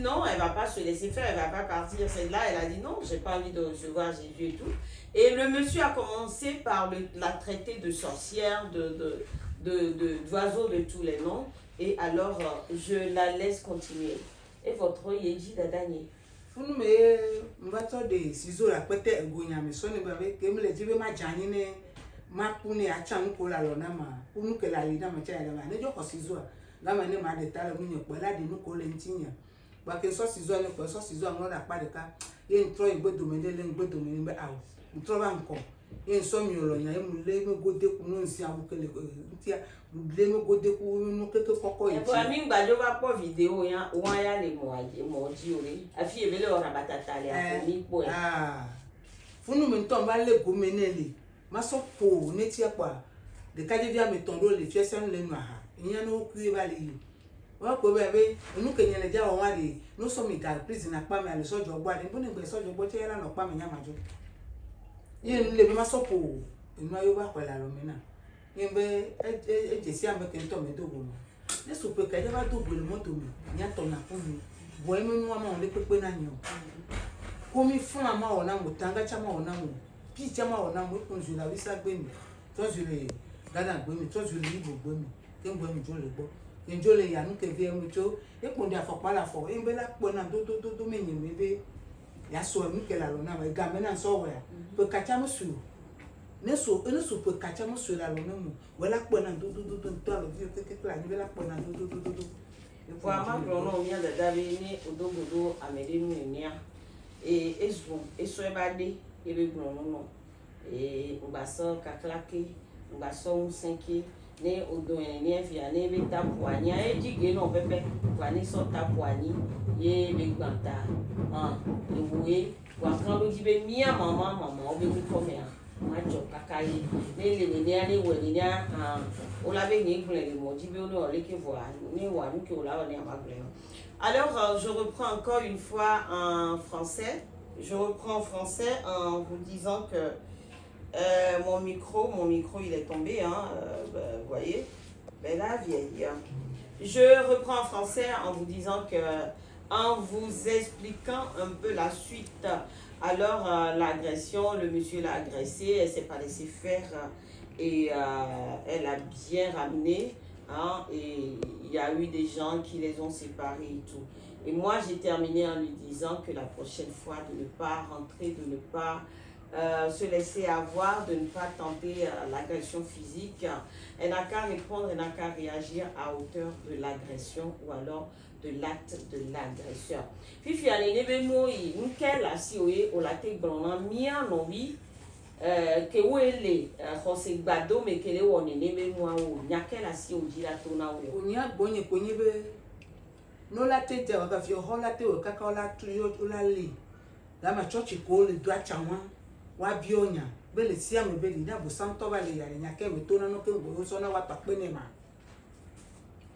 Non, elle va pas se laisser faire, elle va pas partir. Celle-là, elle a dit non, j'ai pas envie de recevoir Jésus et tout. Et le monsieur a commencé par la traiter de sorcière, d'oiseau de tous les noms. Et alors, je la laisse continuer. Et votre Yeji Dadani. Funu me mbato de sizo la pete egonya me so ne ba be ke mle jibe ma jani ne ma kune acha nko la lo na ma kunu ke la li na ma cha ya ma ne jo ko sizo ga ma ne ma de ta le munye po la de nu ko le ntinya ba ke so sizo ne ko so sizo ngo la pa de ka ye ntro igbodo me le igbodo me be awo ntro ba nko ye so mi olo nya e mu le me gode ku no nsi awu ke le ntia le me gode ku no keke koko yi pour ami ngbajo ba po vidéo yan o wa ya le mo ji ore afi ebele ora batata le afoni po funu me nton ba le go menele ma so po ne ti apa de ka je via me ton do le fi esen le nu aha iyan no ku e ba le yi wa ko be be unu ke nyele ja wa de no so mi ga prison apa me ale sojo gba de bo ne gbe sojo gbo che la no pa me nya majo yin le be ma so po inu ayo ba kwa la lo me na yin be e je si ambe ke nton me do bo mo ne so pe ka je ba do bo le mo do me nya to na fun mi bo e mu ma le pepe na nyo komi fún ama ona mo tanga chama ona mo pi chama ona mo ko ju la wisa gbe mi to ju le dada gbe mi to ju le ibo gbe mi ke gbe mi jo le gbo ke jo le ya nu ke vie mi jo e ko ndi afopa la fo e be la po na do me yin mi be ya so mi ke la lo na ga me na so wa pe kacha mo su ne so pe kacha mo su la lo na mo we la po na do to lo vi ke la ni be la po na do pour ma grono mi da davi ni odogodo amede mi nia et eso ebade ebe grono no et ngbaso kaklake ngbaso nsenke ne odo ni efia ne be tapoania e jige no pepe kwa ni so tapoani ye be gbanta ewe wa kan lo jibe mia mama obe mi come ya majo kakaye ne le ni ani we ni o la be ni gble le mo jibe o no le ke voa ni wa nu ke o la ni amagle. Alors, je reprends encore une fois en français. Je reprends en français en vous disant que mon micro, il est tombé, hein, vous voyez, ben la vieille. Je reprends en français en vous disant que, en vous expliquant un peu la suite. Alors, l'agression, le monsieur l'a agressée, elle ne s'est pas laissée faire et elle a bien ramené. Hein, et il y a eu des gens qui les ont séparés et tout. Et moi, j'ai terminé en lui disant que la prochaine fois, de ne pas rentrer, de ne pas se laisser avoir, de ne pas tenter l'agression physique. Elle n'a qu'à répondre, elle n'a qu'à réagir à hauteur de l'agression ou alors de l'acte de l'agresseur. Fifi, elle est moi, nickel, assis au latte blanc, mia non oui. Que où elle est, José Gbado, mais qu'elle est où on est né, moi, ou n'y a qu'elle assis au dit la tona ou. On y a bon, y connaît no la tete wa ka fi ho la te o ka ka la tu yo la le la ma church ko le do acha wa bi onya be le sia me be li na bo santo ba le ya nya ke me to na no ke bo so na wa pa pe ne ma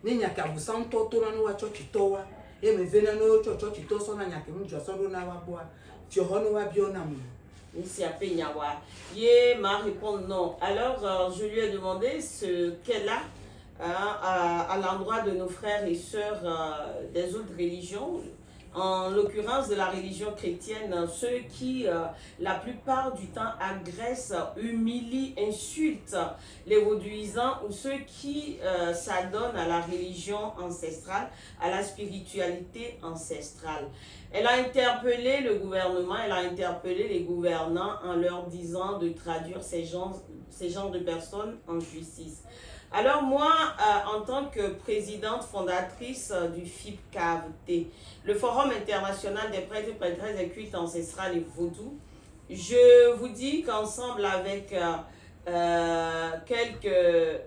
ni nya ka bo santo to na no wa church to wa e me ve na no church to so na nya ke mu jo so do na wa bo fi ho no wa bi ona mu. Ye m'a répondu non. Alors, je lui ai demandé ce qu'elle a à l'endroit de nos frères et sœurs des autres religions, en l'occurrence de la religion chrétienne, ceux qui, la plupart du temps, agressent, humilient, insultent les vaudouisants, ou ceux qui s'adonnent à la religion ancestrale, à la spiritualité ancestrale. Elle a interpellé le gouvernement, elle a interpellé les gouvernants en leur disant de traduire ces genres de personnes en justice. Alors moi, en tant que présidente fondatrice du FIPCAVT, le Forum international des prêtres et prêtresses des cultes ancestrales et vaudou, je vous dis qu'ensemble avec quelques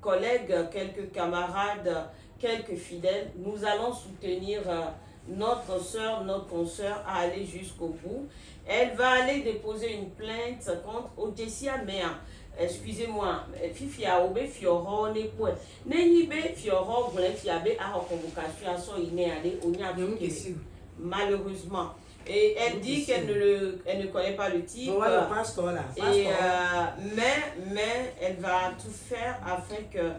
collègues, quelques camarades, quelques fidèles, nous allons soutenir notre soeur, notre consoeur à aller jusqu'au bout. Elle va aller déposer une plainte contre Odessia Mea. Excusez-moi, Fifi a obe fioro ne po. Ne yibe fioro glen fiabe a convocation à son iné aller on y a malheureusement. Et elle dit qu'elle ne connaît pas le type. Et mais elle va tout faire afin que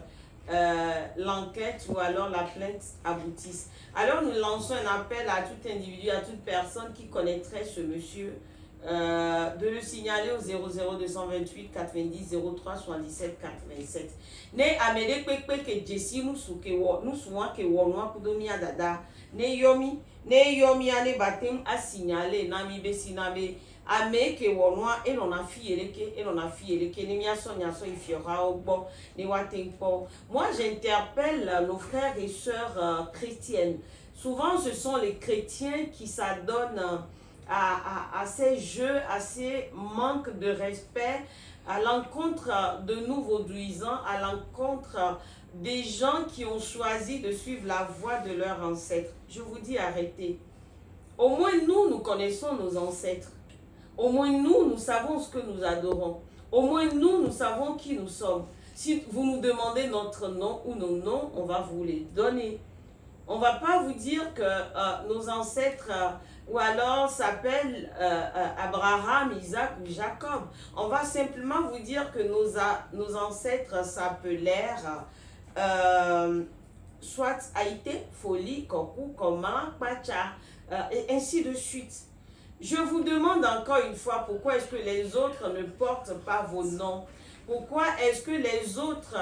l'enquête ou alors la plainte aboutisse. Alors nous lançons un appel à tout individu, à toute personne qui connaîtrait ce monsieur, de le signaler au 00228 90 03 77 87. Ne amede kpekpe ke jesi nusu ke wo nusu wa ke wo no akudomi adada ne yomi ane batem a signaler na mi be sinabe ame ke wo no e no na fiereke ne mi aso nya so ifiora ogbo ne watempo. Moi j'interpelle nos frères et sœurs chrétiennes. Souvent ce sont les chrétiens qui s'adonnent à ces jeux, à ces manques de respect, à l'encontre de nous vaudouisants, à l'encontre des gens qui ont choisi de suivre la voie de leurs ancêtres. Je vous dis arrêtez. Au moins nous connaissons nos ancêtres. Au moins nous savons ce que nous adorons. Au moins nous savons qui nous sommes. Si vous nous demandez notre nom ou nos noms, on va vous les donner. On ne va pas vous dire que nos ancêtres... ou alors s'appelle Abraham, Isaac ou Jacob. On va simplement vous dire que nos ancêtres s'appelèrent soit Haïté, Folie, Kokou, Koma, Pacha, et ainsi de suite. Je vous demande encore une fois, pourquoi est-ce que les autres ne portent pas vos noms? Pourquoi est-ce que les autres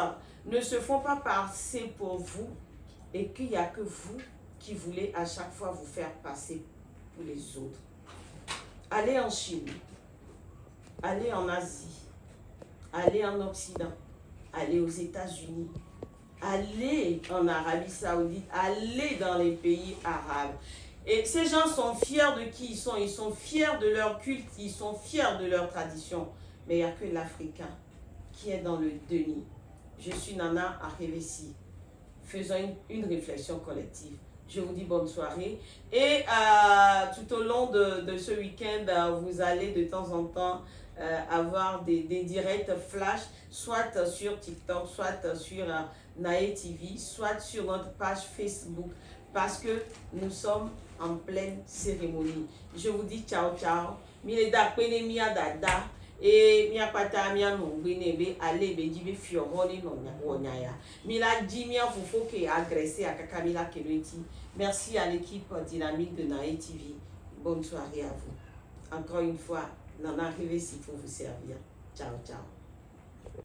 ne se font pas passer pour vous et qu'il n'y a que vous qui voulez à chaque fois vous faire passer pour les autres? Allez en Chine, allez en Asie, allez en Occident, allez aux États-Unis, allez en Arabie Saoudite, allez dans les pays arabes. Et ces gens sont fiers de qui ils sont fiers de leur culte, ils sont fiers de leur tradition. Mais il n'y a que l'Africain qui est dans le déni. Je suis Nana Arevesi. Faisons une réflexion collective. Je vous dis bonne soirée. Et tout au long de ce week-end, vous allez de temps en temps avoir des directs flash, soit sur TikTok, soit sur Nae TV, soit sur notre page Facebook, parce que nous sommes en pleine cérémonie. Je vous dis ciao ciao. Mileda pene mia dada. Et mia pata mia no benebe ale be jibe fioroni no nyaya. Mila di mia fufo ke agressé à Kakamila Keleti. Merci à l'équipe dynamique de Nae TV. Bonne soirée à vous. Encore une fois, Nana Arevesi pour vous servir. Ciao ciao.